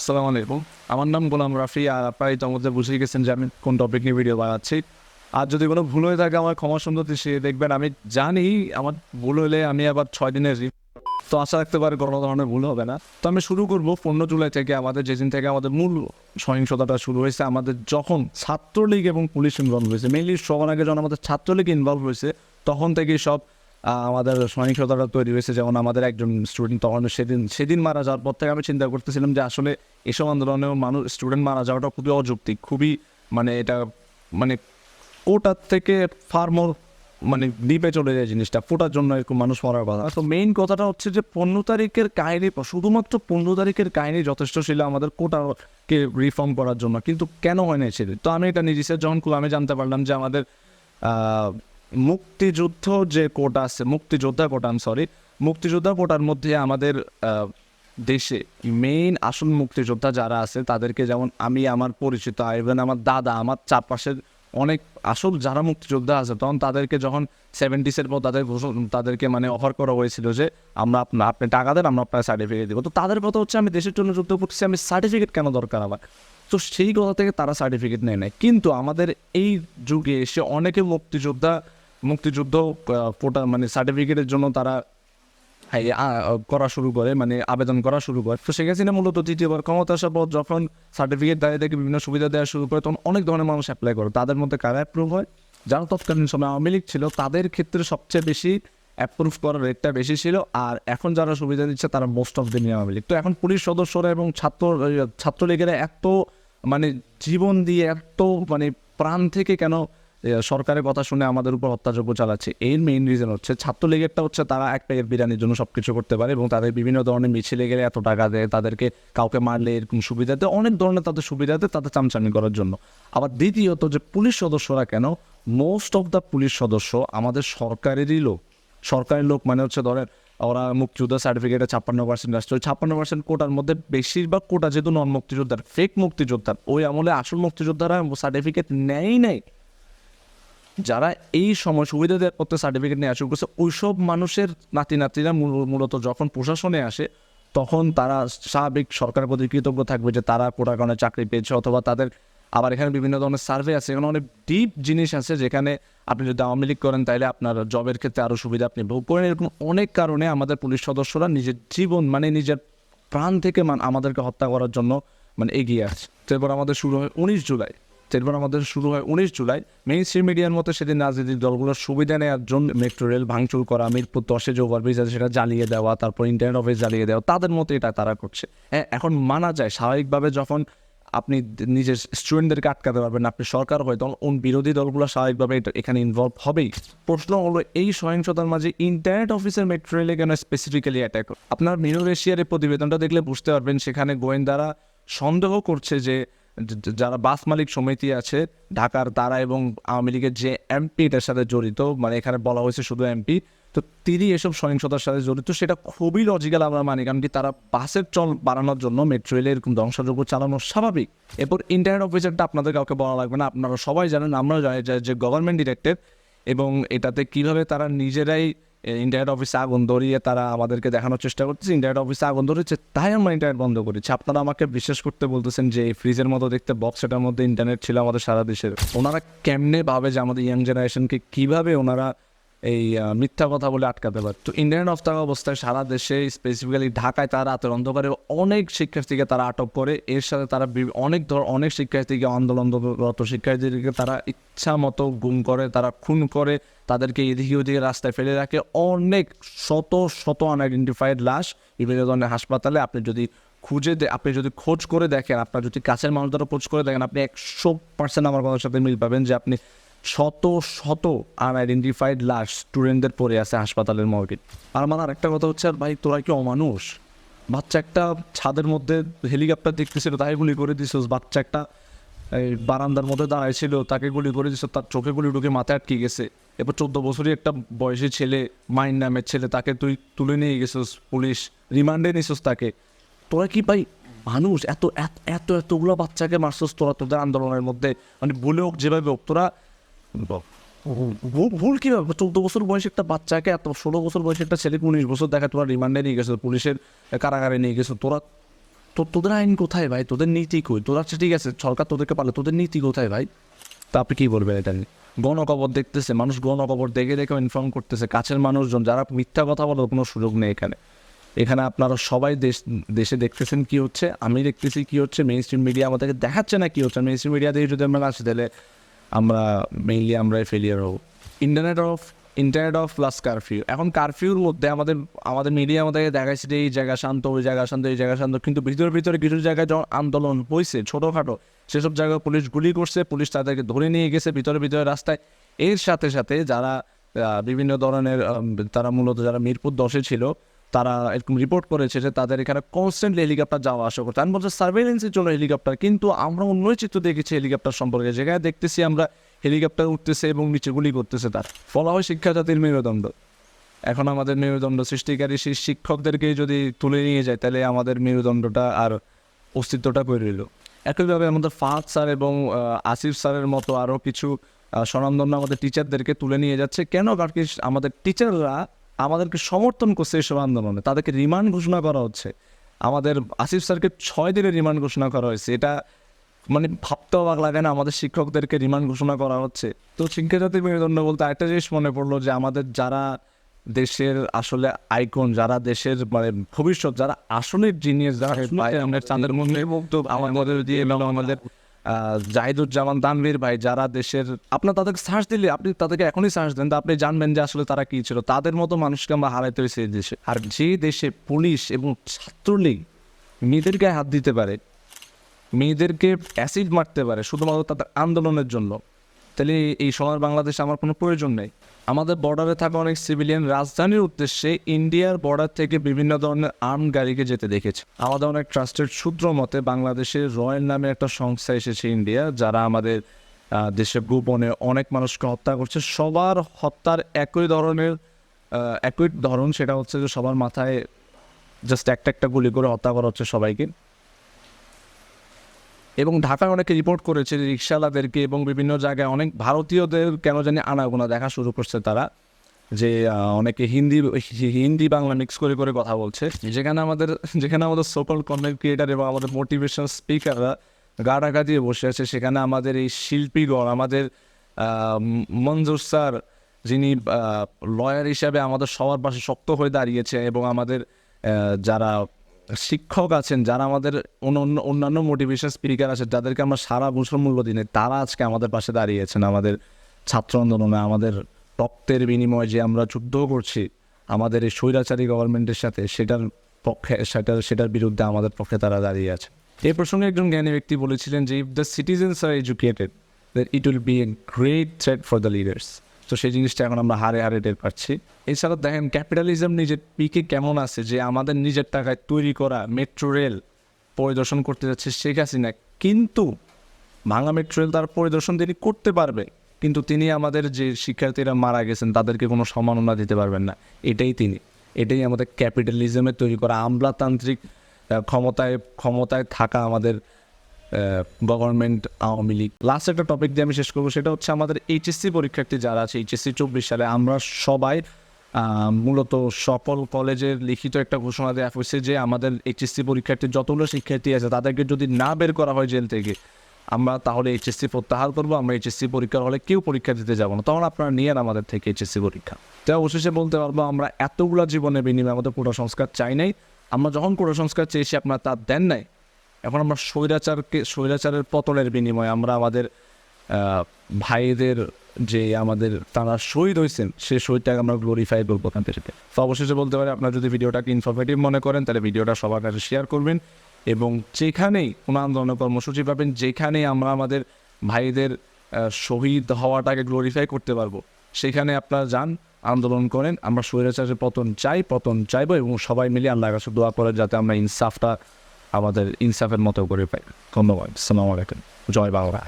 আসসালামু আলাইকুম। আমার নাম গোলাম রাফি। আর আপনারা ইতিমধ্যে বুঝেই গেছেন যে আমি কোন টপিক নিয়ে ভিডিও বানাচ্ছি। আর যদি কোনো ভুল হয়ে থাকে আমার ক্ষমা সুন্দর দৃষ্টিতে দেখবেন। আমি জানি আমার ভুল হলে আমি আবার 6 দিনের তো আশা রাখতে পারি কোনো ধরনের ভুল হবে না। তো আমি শুরু করব 15 জুলাই থেকে, আমাদের যেদিন থেকে আমাদের মূল সহিংসতাটা শুরু হয়েছে। আমাদের যখন ছাত্রলীগ এবং পুলিশ ইনভলভ হয়েছে, মেইনলি সবার আগে যখন আমাদের ছাত্রলীগ ইনভলভ হয়েছে, তখন থেকেই সব আমাদের সহিংসতাটা তৈরি হয়েছে। যেমন আমাদের একজন স্টুডেন্ট তখন সেদিন মারা যাওয়ার পর থেকে আমি চিন্তা করতেছিলাম যে আসলে এসব আন্দোলনেও স্টুডেন্ট মারা যাওয়াটা খুবই অযৌক্তিক, খুবই এটা মানে কোটার থেকে ফার মোর ডিপে চলে যায় জিনিসটা। ফোটার জন্য এরকম মানুষ মরার কথা। তো মেইন কথাটা হচ্ছে যে 15 তারিখের কাহিনী, শুধুমাত্র 15 তারিখের কাহিনী যথেষ্ট ছিল আমাদের কোটাকে রিফর্ম করার জন্য, কিন্তু কেন হয় না সেটা। তো আমি এটা নিজে যখন আমি জানতে পারলাম যে আমাদের মুক্তিযুদ্ধ যে কোটা আছে, মুক্তিযোদ্ধা কোটার মধ্যে আমাদের দেশে মেইন আসল মুক্তিযোদ্ধা যারা আছে তাদেরকে, যেমন আমি, আমার পরিচিত, ইভেন আমার দাদা, আমার চারপাশের অনেক আসল যারা মুক্তিযোদ্ধা আছে, তখন তাদেরকে যখন 70s পর তাদেরকে অফার করা হয়েছিল যে আমরা আপনি টাকা দেন, আমরা আপনার সার্টিফিকেট দেবো। তো তাদের কথা হচ্ছে আমি দেশের জন্য যুদ্ধ করছি, আমি সার্টিফিকেট কেন দরকার আমার? তো সেই কথা থেকে তারা সার্টিফিকেট নেয় নাই। কিন্তু আমাদের এই যুগে এসে অনেকে মুক্তিযুদ্ধ কোটা সার্টিফিকেটের জন্য তারা করা শুরু করে, আবেদন করা শুরু করে। তো শেখ হাসিনা মূলত দ্বিতীয়বার ক্ষমতা আসার পর যখন সার্টিফিকেট দাঁড়িয়ে থেকে বিভিন্ন সুবিধা দেওয়া শুরু করে, তখন অনেক ধরনের মানুষ অ্যাপ্লাই করে। তাদের মধ্যে কারা অ্যাপ্রুভ হয়? যারা তৎকালীন সময় আওয়ামী লীগ ছিল, তাদের ক্ষেত্রে সবচেয়ে বেশি অ্যাপ্রুভ করার রেটটা বেশি ছিল। আর এখন যারা সুবিধা দিচ্ছে তারা মোস্ট অফ দিন আওয়ামী লীগ। তো এখন পুলিশ সদস্যরা এবং ছাত্রলীগেরা এত জীবন দিয়ে, এত প্রাণ থেকে কেন সরকারের কথা শুনে আমাদের উপর হত্যাযজ্ঞ চালাচ্ছে? এর মেইন রিজন হচ্ছে ছাত্রলীগেরটা হচ্ছে তারা এক প্যাকেট বিরিয়ানির জন্য সবকিছু করতে পারে, এবং তাদের বিভিন্ন ধরনের মিছিলে গেলে এত টাকা দেয়, তাদেরকে কাউকে মারলে এরকম সুবিধা দেয়, অনেক ধরনের তাদের সুবিধা দেয় তাদের চামচামি করার জন্য। আবার দ্বিতীয়ত যে পুলিশ সদস্যরা কেন, মোস্ট অফ দ্য পুলিশ সদস্য আমাদের সরকারেরই লোক। সরকারের লোক হচ্ছে ধরেন ওরা মুক্তিযুদ্ধ সার্টিফিকেটে 56% আসছে। ওই 56% কোটার মধ্যে বেশিরভাগ কোটা যেহেতু নন মুক্তিযোদ্ধার, ফেক মুক্তিযোদ্ধার, ওই আমলে আসল মুক্তিযোদ্ধারা সার্টিফিকেট নেয়। যারা এই সময় সুবিধা দেওয়ার করতে সার্টিফিকেট নিয়ে শুরু করছে, ওইসব মানুষের নাতিরা মূলত যখন প্রশাসনে আসে, তখন তারা স্বাভাবিক সরকারের প্রতি কৃতজ্ঞ থাকবে যে তারা কোটার কারণে চাকরি পেয়েছে, অথবা তাদের। আবার এখানে বিভিন্ন ধরনের সার্ভে আছে, এখানে অনেক ডিপ জিনিস আছে, যেখানে আপনি যদি আওয়ামী লীগ করেন তাহলে আপনার জবের ক্ষেত্রে আরও সুবিধা আপনি ভোগ করেন। এরকম অনেক কারণে আমাদের পুলিশ সদস্যরা নিজের জীবন নিজের প্রাণ থেকে আমাদেরকে হত্যা করার জন্য এগিয়ে আসছে। এরপর আমাদের শুরু হয় 19 জুলাই। মেইন স্ট্রিম মিডিয়ার মতো সেদিন রাজনৈতিক দলগুলোর সুবিধা নেওয়ার জন্য মেট্রো রেল ভাঙচুর করা, মিরপুর 10-এ যে ওভারব্রিজ আছে সেটা জ্বালিয়ে দেওয়া, তারপর ইন্টারনেট অফিস জ্বালিয়ে দেওয়া, তাদের মতো এটা তারা করছে। হ্যাঁ, এখন মানা যায় স্বাভাবিকভাবে যখন আপনি নিজের স্টুডেন্টদেরকে আটকাতে পারবেন না, আপনি সরকার হয়, তখন বিরোধী দলগুলো স্বাভাবিকভাবে এখানে ইনভলভ হবেই। প্রশ্ন হলো এই সহিংসতার মাঝে ইন্টারনেট অফিসের মেট্রো রেলে কেন স্পেসিফিক্যালি অ্যাটাক? আপনার মিরর এশিয়ার এই প্রতিবেদনটা দেখলে বুঝতে পারবেন, সেখানে গোয়েন্দারা সন্দেহ করছে যে যারা বাস মালিক সমিতি আছে ঢাকার, তারা এবং আওয়ামী লীগের যে এমপি এটার সাথে জড়িত, এখানে বলা হয়েছে শুধু এমপি, তো তিনি এসব সহিংসতার সাথে জড়িত। সেটা খুবই লজিক্যাল আমরা মানি, কারণ কি তারা বাসের চল বাড়ানোর জন্য মেট্রো রেলে এরকম ধ্বংসযজ্ঞ চালানো স্বাভাবিক। এরপর ইন্টারনেট অফিসারটা আপনাদের কাউকে বলা লাগবে না, আপনারা সবাই জানেন, আমরাও জানি যে গভর্নমেন্ট ডিরেক্টেড, এবং এটাতে কিভাবে তারা নিজেরাই ইন্টারনেট অফিসে আগুন ধরিয়ে তারা আমাদেরকে দেখানোর চেষ্টা করতেছে ইন্টারনেট অফিসে আগুন ধরেছে, তাই আমরা ইন্টারনেট বন্ধ করেছি। আপনারা আমাকে বিশ্বাস করতে বলতেছেন যে ফ্রিজের মতো দেখতে বক্স, সেটার মধ্যে ইন্টারনেট ছিল আমাদের সারা দেশের। ওনারা কেমনে ভাবে যে আমাদের ইয়াং জেনারেশনকে কীভাবে ওনারা এই মিথ্যা কথা বলে আটকাতে পারে? তো ইন্টারনেট অফ থাকা অবস্থায় সারা দেশে, স্পেসিফিক্যালি ঢাকায়, তারা রাতের অন্ধকারে অনেক শিক্ষার্থীকে তারা আটক করে। এর সাথে তারা অনেক শিক্ষার্থীকে, আন্দোলনরত শিক্ষার্থীদেরকে তারা ইচ্ছা মতো গুম করে, তারা খুন করে, তাদেরকে এদিকে ওদিকে রাস্তায় ফেলে রাখে। অনেক শত আনআইডেন্টিফাইড লাশ বিভিন্ন ধরনের হাসপাতালে। আপনি যদি খোঁজ করে দেখেন, আপনার যদি কাছের মানুষ দ্বারা খোঁজ করে দেখেন, আপনি 100% আমার কথার সাথে মিল পাবেন যে আপনি শত আনআইডেন্টিফাইড লাশ স্টুডেন্টদের পড়ে আছে হাসপাতালের মর্গে। আর আমার আরেকটা কথা হচ্ছে, আর ভাই তোরা কি অমানুষ? বাচ্চা একটা ছাদের মধ্যে হেলিকপ্টার দেখতেছিল, তাই গুলি করে দিছিস। বাচ্চা একটা এই বারান্দার মধ্যে দাঁড়াইছিল, তাকে গুলি করে দিছ, তার চোখে গুলি ঢুকে মাথায় আটকে গেছে। এরপর 14 বছরই একটা বয়সী ছেলে, মাইন নামের ছেলে, তাকে তুই তুলে নিয়ে গেছিস, পুলিশ রিমান্ডে নিছিস তাকে। তোরা কি ভাই মানুষ? এতগুলো বাচ্চাকে মারছিস তোরা তোদের আন্দোলনের মধ্যে, বলে হোক যেভাবে হোক, তোরা ভুল কীভাবে? 14 বছর বয়সী একটা বাচ্চাকে, 16 বছর বয়সী একটা ছেলেকে 19 বছর দেখা তোরা রিমান্ডে নিয়ে গেছো, পুলিশের কারাগারে নিয়ে গেছো। তোরা তোদের আইন কোথায় ভাই, তোদের নীতি কই? তোরা ঠিক আছে সরকার তোদেরকে পারলে, তোদের নীতি কোথায় ভাই? তা আপনি কী বলবেন এটা নিয়ে? গণকবর দেখতেছে মানুষ, গণকবর দেখে দেখে ইনফর্ম করতেছে কাছের মানুষজন, যারা মিথ্যা কথা বলার কোনো সুযোগ নেই এখানে আপনারা সবাই দেশে দেখতেছেন কি হচ্ছে, আমি দেখতেছি কি হচ্ছে, মেইন স্ট্রিম মিডিয়া আমাদেরকে দেখাচ্ছে না কি হচ্ছে। মেইন স্ট্রিম মিডিয়া দিয়ে যদি আমরা আসি তাহলে আমরা আমরাই ফেলিয়ার হব। Internet of plus curfew. এখন কারফিউর মধ্যে আমাদের মিডিয়া আমাদেরকে দেখাইছে যে এই জায়গা শান্ত, ওই জায়গা শান্ত, এই জায়গা শান্ত, কিন্তু ভিতরে কিছু জায়গায় যখন আন্দোলন হয়েছে ছোটোখাটো, সেসব জায়গায় পুলিশ গুলি করছে, পুলিশ তাদেরকে ধরে নিয়ে গেছে ভিতরে রাস্তায়। এর সাথে সাথে যারা বিভিন্ন ধরনের তারা মূলত যারা মিরপুর 10-এ ছিল, তারা এরকম রিপোর্ট করেছে যে তাদের এখানে কনস্ট্যান্টলি হেলিকপ্টার যাওয়া আসা করতে। আমি বলছি সার্ভেলেন্সের জন্য হেলিকপ্টার, কিন্তু আমরা অন্য চিত্র দেখেছি হেলিকপ্টার সম্পর্কে, যেখানে দেখতেছি আমরা হেলিকপ্টার উঠতেছে এবং নিচে গুলি করতেছে। তার বলা হয় শিক্ষা জাতির মেরুদণ্ড। এখন আমাদের মেরুদণ্ড সৃষ্টিকারী সেই শিক্ষকদেরকেই যদি তুলে নিয়ে যায়, তাহলে আমাদের মেরুদণ্ডটা আর অস্তিত্বটা করে রইল। একইভাবে আমাদের ফাহাদ স্যার এবং আসিফ স্যারের মতো আরও কিছু স্বনামধন্য আমাদের টিচারদেরকে তুলে নিয়ে যাচ্ছে। কেন? কারণ কি আমাদের টিচাররা আমাদেরকে সমর্থন করছে এসব আন্দোলনে, তাদেরকে রিমান্ড ঘোষণা করা হচ্ছে। আমাদের আসিফ স্যারকে 6 দিনের রিমান্ড ঘোষণা করা হয়েছে। এটা মানে ভাবতেও অবাক লাগে না, আমাদের শিক্ষকদেরকে রিমান্ড ঘোষণা করা হচ্ছে। তো শিক্ষা জাতির মেরুদণ্ড বলতে একটা জিনিস মনে পড়লো যে আমাদের যারা দেশের আসলে আইকন, যারা দেশের মানে ভবিষ্যৎ, যারা আসলে জিনিয়াস, যারা চাঁদের মধ্যে মুক্ত আমাদের দিয়ে এবং আমাদের জাহিদুজ্জামান তানভীর ভাই, যারা দেশের, আপনার তাদেরকে সার্চ দিলে, আপনি তাদেরকে এখনই সার্চ দেন, আপনি জানবেন যে আসলে তারা কী ছিল। তাদের মতো মানুষকে আমরা হারাইতে হয়েছে এই দেশে। আর যে দেশে পুলিশ এবং ছাত্রলীগ মেয়েদের গায়ে হাত দিতে পারে, মেয়েদেরকে অ্যাসিড মারতে পারে শুধুমাত্র তাদের আন্দোলনের জন্য, তাহলে এই সোনার বাংলাদেশে আমার কোনো প্রয়োজন নেই। আমাদের বর্ডারে থাকা অনেক সিভিলিয়ান রাজধানীর উদ্দেশ্যে ইন্ডিয়ার বর্ডার থেকে বিভিন্ন ধরনের আর্মড গাড়িকে যেতে দেখেছে। আমাদের অনেক ট্রাস্টেড সূত্র মতে বাংলাদেশের রয়্যাল নামে একটা সংস্থা এসেছে ইন্ডিয়া, যারা আমাদের দেশে গোপনে অনেক মানুষকে হত্যা করছে। সবার হত্যার একই ধরন, সেটা হচ্ছে যে সবার মাথায় জাস্ট একটা গুলি করে হত্যা করা হচ্ছে সবাইকে। এবং ঢাকায় অনেকে রিপোর্ট করেছে যে রিক্সাওয়ালাদেরকে এবং বিভিন্ন জায়গায় অনেক ভারতীয়দের কেন জানি আনাগোনা দেখা শুরু করছে তারা, যে অনেকে হিন্দি বাংলা মিক্স করে কথা বলছে। যেখানে আমাদের সোকল কন্টেন্ট ক্রিয়েটার এবং আমাদের মোটিভেশনাল স্পিকাররা গা ঢাকা দিয়ে বসে আছে, সেখানে আমাদের এই শিল্পীগণ, আমাদের মঞ্জুর স্যার, যিনি লয়ার হিসাবে আমাদের সবার পাশে শক্ত হয়ে দাঁড়িয়েছে, এবং আমাদের যারা শিক্ষক আছেন, যারা আমাদের অন্যান্য মোটিভেশন স্পিকার আছে, যাদেরকে আমরা সারা বছর মূল্য দিই, তারা আজকে আমাদের পাশে দাঁড়িয়েছেন। আমাদের ছাত্র আন্দোলনে, আমাদের রক্তের বিনিময়ে যে আমরা যুদ্ধ করছি আমাদের এই স্বৈরাচারী গভর্নমেন্টের সাথে, সেটার বিরুদ্ধে আমাদের পক্ষে তারা দাঁড়িয়ে আছে। এই প্রসঙ্গে একজন জ্ঞানী ব্যক্তি বলেছিলেন যে if the citizens are educated then it will be a great threat for the leaders. তো সেই জিনিসটা এখন আমরা হারে টের পাচ্ছি। এছাড়া দেখেন ক্যাপিটালিজম নিজের পিকে কেমন আছে, যে আমাদের নিজের টাকায় তৈরি করা মেট্রো রেল পরিদর্শন করতে যাচ্ছে শেখ হাসিনা, কিন্তু ভাঙা মেট্রো রেল তার পরিদর্শন তিনি করতে পারবে, কিন্তু তিনি আমাদের যে শিক্ষার্থীরা মারা গেছেন তাদেরকে কোনো সম্মাননা দিতে পারবেন না। এটাই আমাদের ক্যাপিটালিজমের তৈরি করা আমলাতান্ত্রিক ক্ষমতায় থাকা আমাদের গভর্নমেন্ট, আওয়ামী লীগ। লাস্ট একটা টপিক দিয়ে আমি শেষ করবো, সেটা হচ্ছে আমাদের এইচএসসি পরীক্ষার্থী যারা আছে, এইচএসসি 24 সালে আমরা সবাই মূলত সকল কলেজের লিখিত একটা ঘোষণা দেওয়া হয়েছে যে আমাদের এইচএসসি পরীক্ষার্থী যতগুলো শিক্ষার্থী আছে তাদেরকে যদি না বের করা হয় জেল থেকে, আমরা তাহলে এইচএসসি প্রত্যাহার করবো, আমরা এইচএসসি পরীক্ষার হলে কেউ পরীক্ষা দিতে যাবো না, তখন আপনারা নিয়েন আমাদের থেকে এইচএসসি পরীক্ষা। তো অবশেষে বলতে পারবো আমরা এতগুলো জীবনের বিনিময়ে আমাদের কোটা সংস্কার চাই নাই। আমরা যখন কোটা সংস্কার চেয়েছি আপনারা তা দেন নাই, এখন আমরা স্বৈরাচারের পতনের বিনিময়ে আমরা আমাদের ভাইদের যে তারা শহীদ হয়েছেন সেই শহীদটাকে আমরা গ্লোরিফাই করবো ওখান থেকে। তো অবশেষে বলতে পারি, আপনারা যদি ভিডিওটাকে ইনফরমেটিভ মনে করেন তাহলে ভিডিওটা সবার কাছে শেয়ার করবেন, এবং যেখানেই কোনো আন্দোলনের কর্মসূচি পাবেন, যেখানেই আমরা আমাদের ভাইদের শহীদ হওয়াটাকে গ্লোরিফাই করতে পারবো, সেখানে আপনারা যান, আন্দোলন করেন। আমরা স্বৈরাচারের পতন চাইবো, এবং সবাই মিলে আল্লাহর কাছে দোয়া করেন যাতে আমরা ইনসাফের মতো করে পাই। ধন্যবাদ। আসসালামু আলাইকুম। জয় বাংলা।